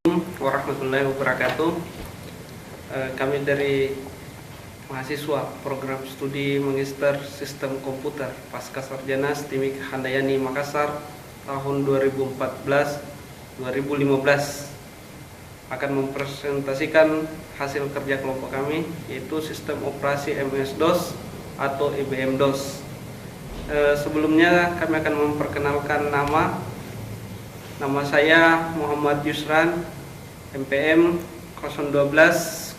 Warahmatullahi wabarakatuh. Kami dari mahasiswa program studi Magister Sistem Komputer Pasca Sarjana STIMIK Handayani Makassar tahun 2014-2015 akan mempresentasikan hasil kerja kelompok kami, yaitu sistem operasi MS-DOS atau IBM-DOS. Sebelumnya kami akan memperkenalkan nama saya Muhammad Yusran, MPM 012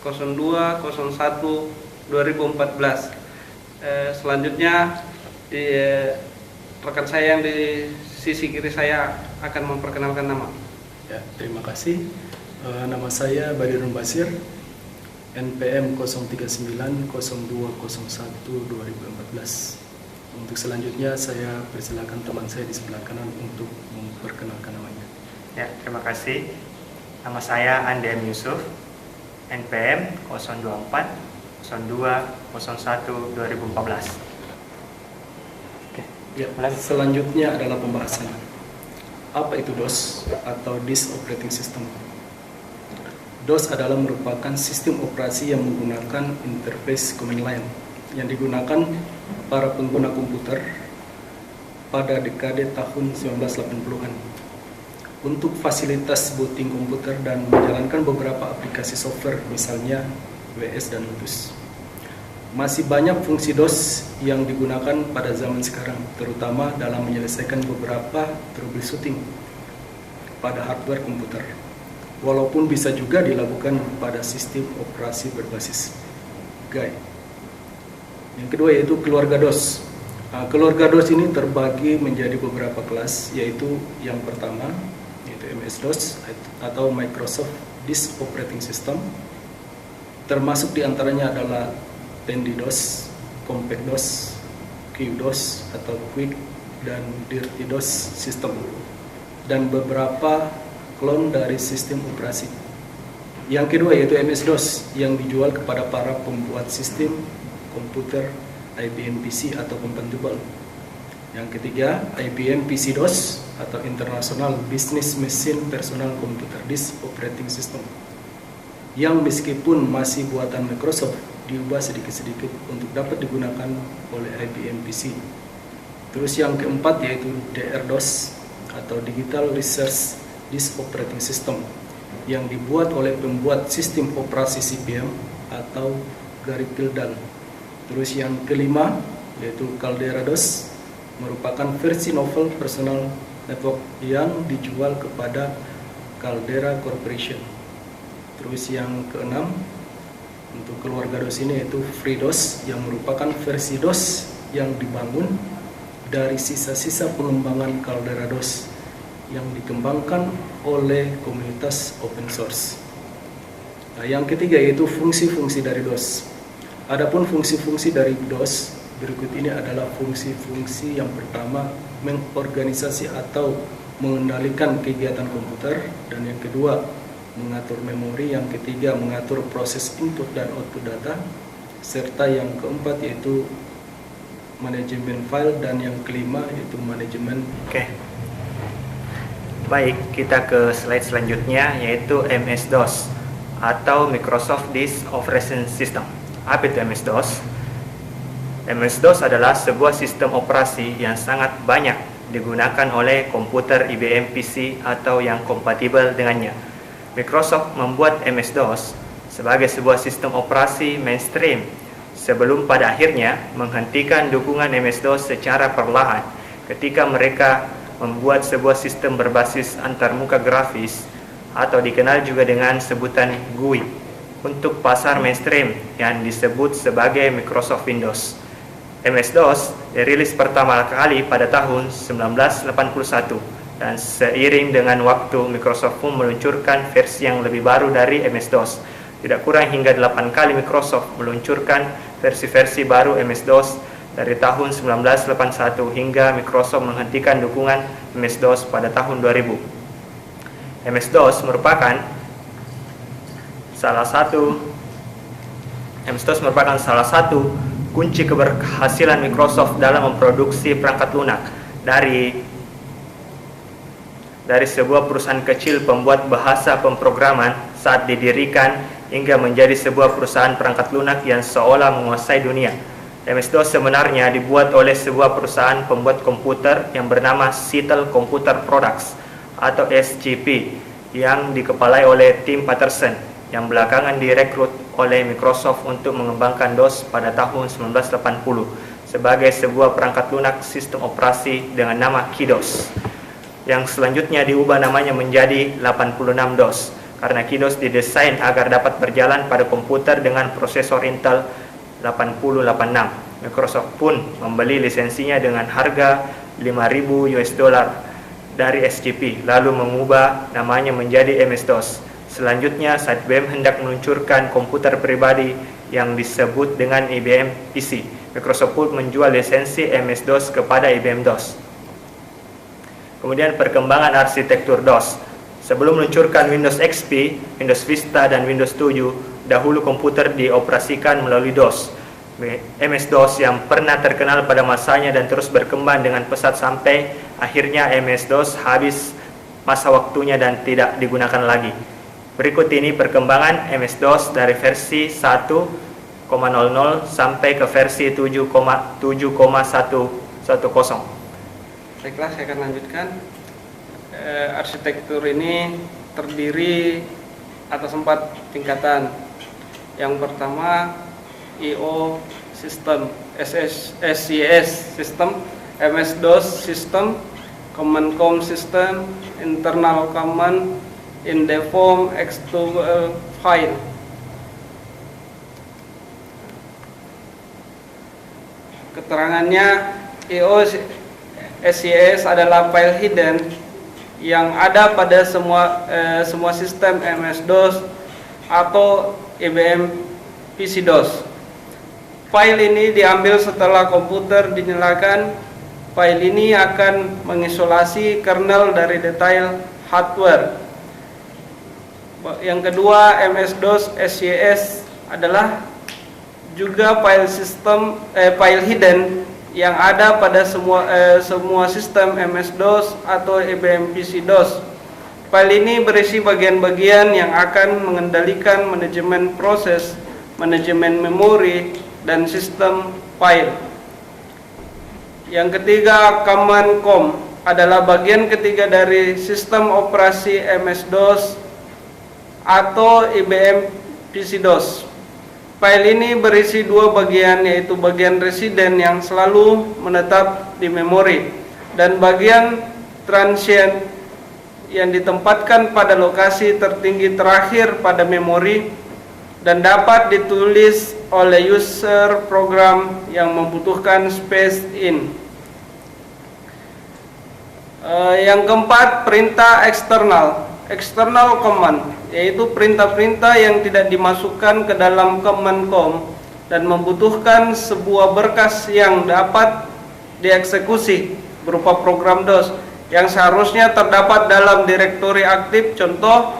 02 01 2014. Selanjutnya rekan saya yang di sisi kiri saya akan memperkenalkan nama. Ya, terima kasih. Nama saya Badirun Basir, NPM 039 02 01 2014. Untuk selanjutnya saya persilakan teman saya di sebelah kanan untuk memperkenalkan namanya. Ya, terima kasih. Nama saya Andem Yusuf, NPM 024 02 01 2014. Oke. Ya, selanjutnya adalah pembahasan apa itu DOS atau Disk Operating System. DOS adalah merupakan sistem operasi yang menggunakan interface command line yang digunakan para pengguna komputer pada dekade tahun 1980-an untuk fasilitas booting komputer dan menjalankan beberapa aplikasi software, misalnya WS dan Lotus. Masih banyak fungsi DOS yang digunakan pada zaman sekarang, terutama dalam menyelesaikan beberapa troubleshooting pada hardware komputer, walaupun bisa juga dilakukan pada sistem operasi berbasis GUI. Yang kedua yaitu keluarga DOS. Keluarga DOS ini terbagi menjadi beberapa kelas, yaitu yang pertama yaitu MS-DOS atau Microsoft Disk Operating System. Termasuk diantaranya adalah Tandy-DOS, Compact-DOS, Q-DOS atau Quick dan Dirty-DOS System, dan beberapa klon dari sistem operasi. Yang kedua yaitu MS-DOS yang dijual kepada para pembuat sistem komputer IBM PC atau compatible. Yang ketiga, IBM PC-DOS atau International Business Machine Personal Computer Disk Operating System, yang meskipun masih buatan Microsoft, diubah sedikit-sedikit untuk dapat digunakan oleh IBM PC. Terus yang keempat yaitu DR-DOS atau Digital Research Disk Operating System, yang dibuat oleh pembuat sistem operasi CPM atau Gary Gildan. Terus yang kelima yaitu Caldera-DOS, merupakan versi novel personal network yang dijual kepada Caldera Corporation. Terus yang keenam untuk keluarga DOS ini yaitu FreeDOS, yang merupakan versi DOS yang dibangun dari sisa-sisa pengembangan Caldera-DOS yang dikembangkan oleh komunitas open source. Nah, yang ketiga yaitu fungsi-fungsi dari DOS. Adapun fungsi-fungsi dari DOS berikut ini adalah fungsi-fungsi yang pertama, mengorganisasi atau mengendalikan kegiatan komputer, dan yang kedua mengatur memori, yang ketiga mengatur proses input dan output data, serta yang keempat yaitu manajemen file, dan yang kelima yaitu manajemen. Oke. Baik, kita ke slide selanjutnya yaitu MS-DOS atau Microsoft Disk Operating System. Apa itu MS-DOS? MS-DOS adalah sebuah sistem operasi yang sangat banyak digunakan oleh komputer IBM PC atau yang kompatibel dengannya. Microsoft membuat MS-DOS sebagai sebuah sistem operasi mainstream sebelum pada akhirnya menghentikan dukungan MS-DOS secara perlahan ketika mereka membuat sebuah sistem berbasis antarmuka grafis atau dikenal juga dengan sebutan GUI untuk pasar mainstream yang disebut sebagai Microsoft Windows. MS-DOS dirilis pertama kali pada tahun 1981, dan seiring dengan waktu Microsoft pun meluncurkan versi yang lebih baru dari MS-DOS. Tidak kurang hingga 8 kali Microsoft meluncurkan versi-versi baru MS-DOS dari tahun 1981 hingga Microsoft menghentikan dukungan MS-DOS pada tahun 2000. MS-DOS merupakan salah satu kunci keberhasilan Microsoft dalam memproduksi perangkat lunak dari dari sebuah perusahaan kecil pembuat bahasa pemrograman saat didirikan hingga menjadi sebuah perusahaan perangkat lunak yang seolah menguasai dunia. MS-DOS sebenarnya dibuat oleh sebuah perusahaan pembuat komputer yang bernama Seattle Computer Products atau SCP yang dikepalai oleh Tim Patterson yang belakangan direkrut oleh Microsoft untuk mengembangkan DOS pada tahun 1980 sebagai sebuah perangkat lunak sistem operasi dengan nama KeyDOS, yang selanjutnya diubah namanya menjadi 86DOS karena KeyDOS didesain agar dapat berjalan pada komputer dengan prosesor Intel 8086. Microsoft pun membeli lisensinya dengan harga $5.000 dari SCP, lalu mengubah namanya menjadi MS-DOS. Selanjutnya, saat IBM hendak meluncurkan komputer pribadi yang disebut dengan IBM PC, Microsoft pun menjual lisensi MS-DOS kepada IBM DOS. Kemudian perkembangan arsitektur DOS. Sebelum meluncurkan Windows XP, Windows Vista, dan Windows 7, dahulu komputer dioperasikan melalui DOS. MS-DOS yang pernah terkenal pada masanya dan terus berkembang dengan pesat sampai akhirnya MS-DOS habis masa waktunya dan tidak digunakan lagi. Berikut ini perkembangan MS-DOS dari versi 1.0.0 sampai ke versi 7.1.10. Baiklah, saya akan lanjutkan. Arsitektur ini terdiri atas 4 tingkatan. Yang pertama, I/O System, SCS System, MS-DOS System, Command Com System, Internal Command in the form external file. Keterangannya, I/O SCS adalah file hidden yang ada pada semua sistem MS-DOS atau IBM PC-DOS. File ini diambil setelah komputer dinyalakan. File ini akan mengisolasi kernel dari detail hardware. Yang kedua, MS-DOS SCS adalah juga file hidden yang ada pada semua sistem MS-DOS atau IBM PC-DOS. File ini berisi bagian-bagian yang akan mengendalikan manajemen proses, manajemen memori, dan sistem file. Yang ketiga, Command Com adalah bagian ketiga dari sistem operasi MS-DOS atau IBM PC-DOS. File ini berisi 2 bagian, yaitu bagian residen yang selalu menetap di memori dan bagian transient yang ditempatkan pada lokasi tertinggi terakhir pada memori dan dapat ditulis oleh user program yang membutuhkan space in. Yang keempat, perintah external command, yaitu perintah-perintah yang tidak dimasukkan ke dalam command com dan membutuhkan sebuah berkas yang dapat dieksekusi berupa program DOS yang seharusnya terdapat dalam direktori aktif, contoh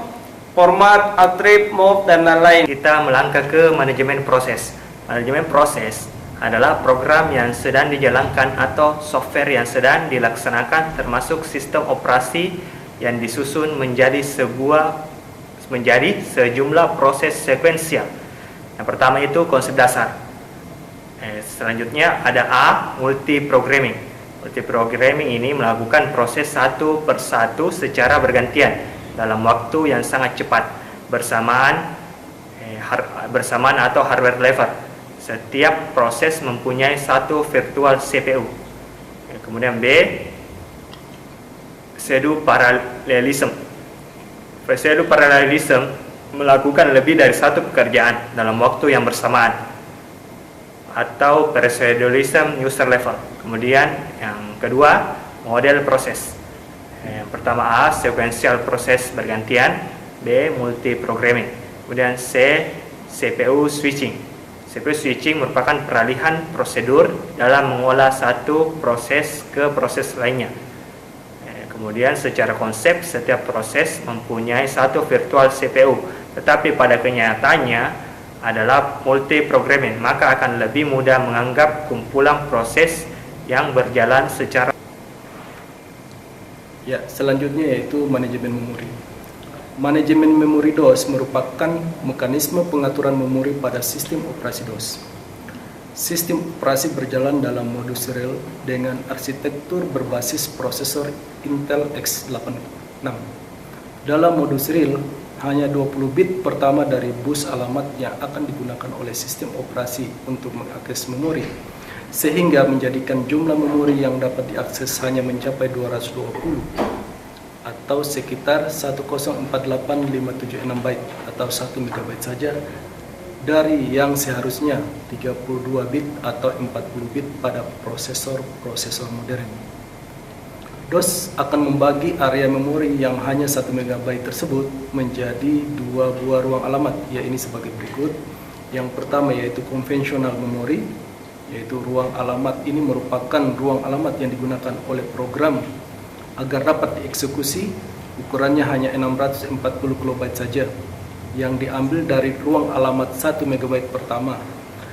format, attrib, move, dan lain-lain. Kita melangkah ke manajemen proses. Manajemen proses adalah program yang sedang dijalankan atau software yang sedang dilaksanakan, termasuk sistem operasi yang disusun menjadi sejumlah proses sekuensial. Yang pertama itu konsep dasar. Selanjutnya ada A, multiprogramming. Multiprogramming ini melakukan proses satu persatu secara bergantian dalam waktu yang sangat cepat bersamaan atau hardware level. Setiap proses mempunyai satu virtual CPU. Kemudian B, pseudo parallelism. Pseudo parallelism melakukan lebih dari satu pekerjaan dalam waktu yang bersamaan, atau parallelism user level. Kemudian yang kedua, model proses. Yang pertama A, sequential proses bergantian. B, multiprogramming. Kemudian C, CPU switching. CPU switching merupakan peralihan prosedur dalam mengolah satu proses ke proses lainnya. Kemudian secara konsep setiap proses mempunyai satu virtual CPU, tetapi pada kenyataannya adalah multiprogramming, maka akan lebih mudah menganggap kumpulan proses yang berjalan secara Ya, selanjutnya yaitu manajemen memori. Manajemen memori DOS merupakan mekanisme pengaturan memori pada sistem operasi DOS. Sistem operasi berjalan dalam modus serial dengan arsitektur berbasis prosesor Intel x86. Dalam modus serial, hanya 20 bit pertama dari bus alamat yang akan digunakan oleh sistem operasi untuk mengakses memori, sehingga menjadikan jumlah memori yang dapat diakses hanya mencapai 220 atau sekitar 1048.576 byte atau 1 MB saja, dari yang seharusnya 32 bit atau 40 bit pada prosesor modern. DOS akan membagi area memori yang hanya 1 MB tersebut menjadi 2 buah ruang alamat, yaitu sebagai berikut. Yang pertama yaitu conventional memory, yaitu ruang alamat ini merupakan ruang alamat yang digunakan oleh program agar dapat dieksekusi. Ukurannya hanya 640 KB saja, yang diambil dari ruang alamat 1 MB pertama.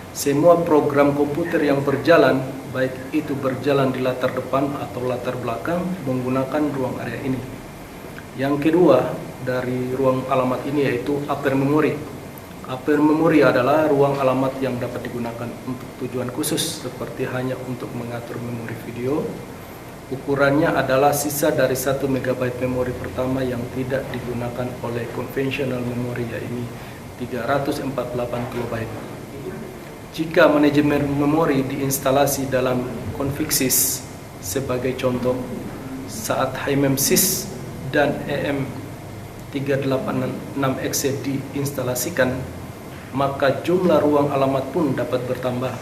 Semua program komputer yang berjalan, baik itu berjalan di latar depan atau latar belakang, menggunakan ruang area ini. Yang kedua dari ruang alamat ini yaitu upper memory. Upper memory adalah ruang alamat yang dapat digunakan untuk tujuan khusus, seperti hanya untuk mengatur memori video. Ukurannya adalah sisa dari 1 MB memori pertama yang tidak digunakan oleh conventional memory, yaitu 348 KB. Jika manajemen memori diinstalasi dalam config sys, sebagai contoh, saat HMM-sys dan EM386exe diinstalasikan, maka jumlah ruang alamat pun dapat bertambah.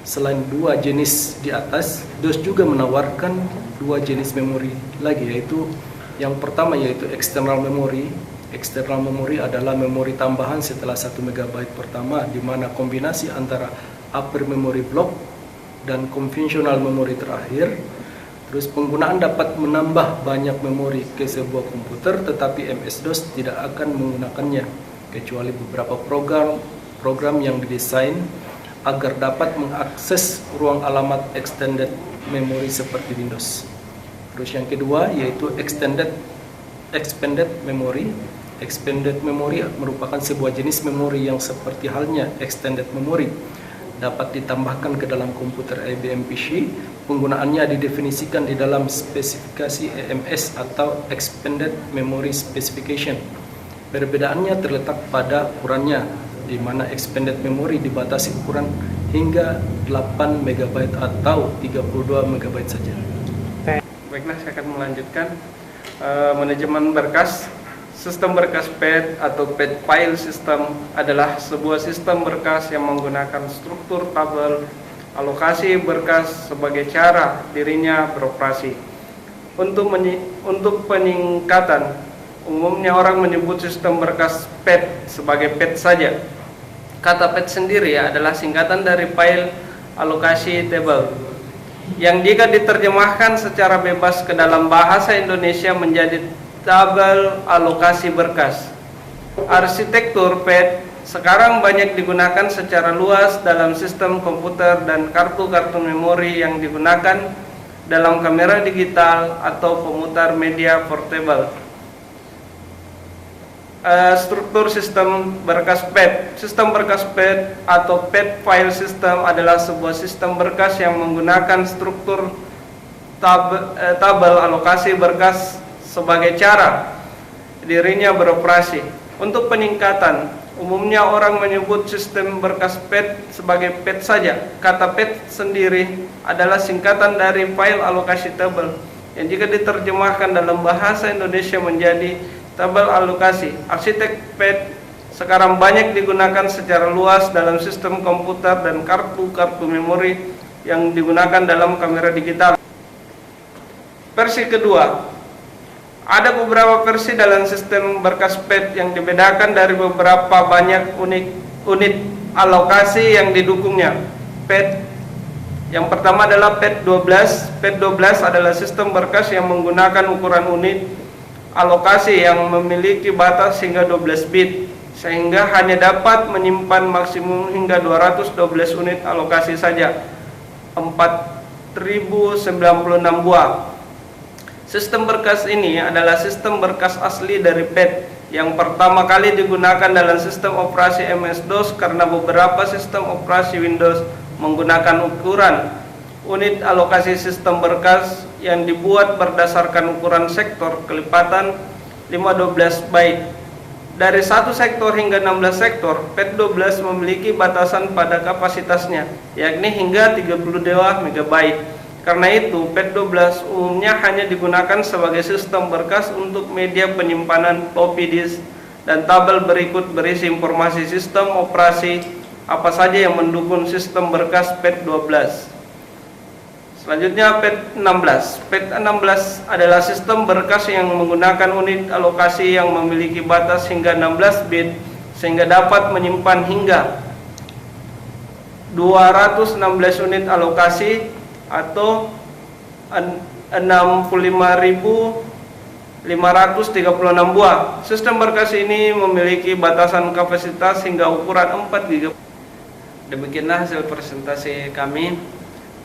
Selain dua jenis di atas, DOS juga menawarkan dua jenis memori lagi, yaitu yang pertama yaitu external memory. External memory adalah memori tambahan setelah 1 MB pertama, di mana kombinasi antara upper memory block dan conventional memory terakhir. Terus penggunaan dapat menambah banyak memori ke sebuah komputer, tetapi MS-DOS tidak akan menggunakannya, kecuali beberapa program yang didesain agar dapat mengakses ruang alamat extended memory seperti Windows. Terus yang kedua yaitu expanded memory. Expanded memory merupakan sebuah jenis memori yang seperti halnya extended memory, dapat ditambahkan ke dalam komputer IBM PC. Penggunaannya didefinisikan di dalam spesifikasi EMS atau Expanded Memory Specification. Perbedaannya terletak pada ukurannya, di mana expanded memory dibatasi ukuran hingga 8 MB atau 32 MB saja. Baiklah, saya akan melanjutkan manajemen berkas. Sistem berkas PET atau PET file system adalah sebuah sistem berkas yang menggunakan struktur tabel alokasi berkas sebagai cara dirinya beroperasi. Untuk peningkatan, umumnya orang menyebut sistem berkas PET sebagai PET saja. Kata PET sendiri adalah singkatan dari file alokasi table, yang jika diterjemahkan secara bebas ke dalam bahasa Indonesia menjadi tabel alokasi berkas. Arsitektur PET sekarang banyak digunakan secara luas dalam sistem komputer dan kartu-kartu memori yang digunakan dalam kamera digital atau pemutar media portable. Struktur sistem berkas PET. Sistem berkas PET atau PET file system adalah sebuah sistem berkas yang menggunakan struktur tabel alokasi berkas sebagai cara dirinya beroperasi. Untuk peningkatan, umumnya orang menyebut sistem berkas PET sebagai PET saja. Kata PET sendiri adalah singkatan dari file alokasi table, yang jika diterjemahkan dalam bahasa Indonesia menjadi tabel alokasi. Arsitek PET sekarang banyak digunakan secara luas dalam sistem komputer dan kartu-kartu memori yang digunakan dalam kamera digital. Versi kedua, ada beberapa versi dalam sistem berkas PET yang dibedakan dari beberapa banyak unit alokasi yang didukungnya. PET yang pertama adalah PET 12. PET 12 adalah sistem berkas yang menggunakan ukuran unit alokasi yang memiliki batas hingga 12 bit, sehingga hanya dapat menyimpan maksimum hingga 212 unit alokasi saja, 4096 buah. Sistem berkas ini adalah sistem berkas asli dari PET yang pertama kali digunakan dalam sistem operasi MS-DOS karena beberapa sistem operasi Windows menggunakan ukuran unit alokasi sistem berkas yang dibuat berdasarkan ukuran sektor kelipatan 512 byte. Dari 1 sektor hingga 16 sektor, PET12 memiliki batasan pada kapasitasnya, yakni hingga 32 MB. Karena itu, PET12 umumnya hanya digunakan sebagai sistem berkas untuk media penyimpanan floppy disk dan tabel berikut berisi informasi sistem operasi apa saja yang mendukung sistem berkas PET12. Selanjutnya PET16. PET16 adalah sistem berkas yang menggunakan unit alokasi yang memiliki batas hingga 16 bit sehingga dapat menyimpan hingga 216 unit alokasi atau 65.536 buah. Sistem berkas ini memiliki batasan kapasitas hingga ukuran 4 GB. Demikianlah hasil presentasi kami.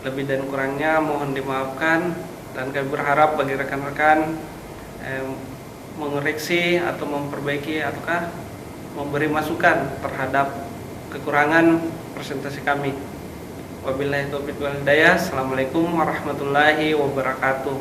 Lebih dan kurangnya mohon dimaafkan, dan kami berharap bagi rekan-rekan mengoreksi atau memperbaiki ataukah memberi masukan terhadap kekurangan presentasi kami. Wabillahi taufiq wal hidayah. Assalamualaikum warahmatullahi wabarakatuh.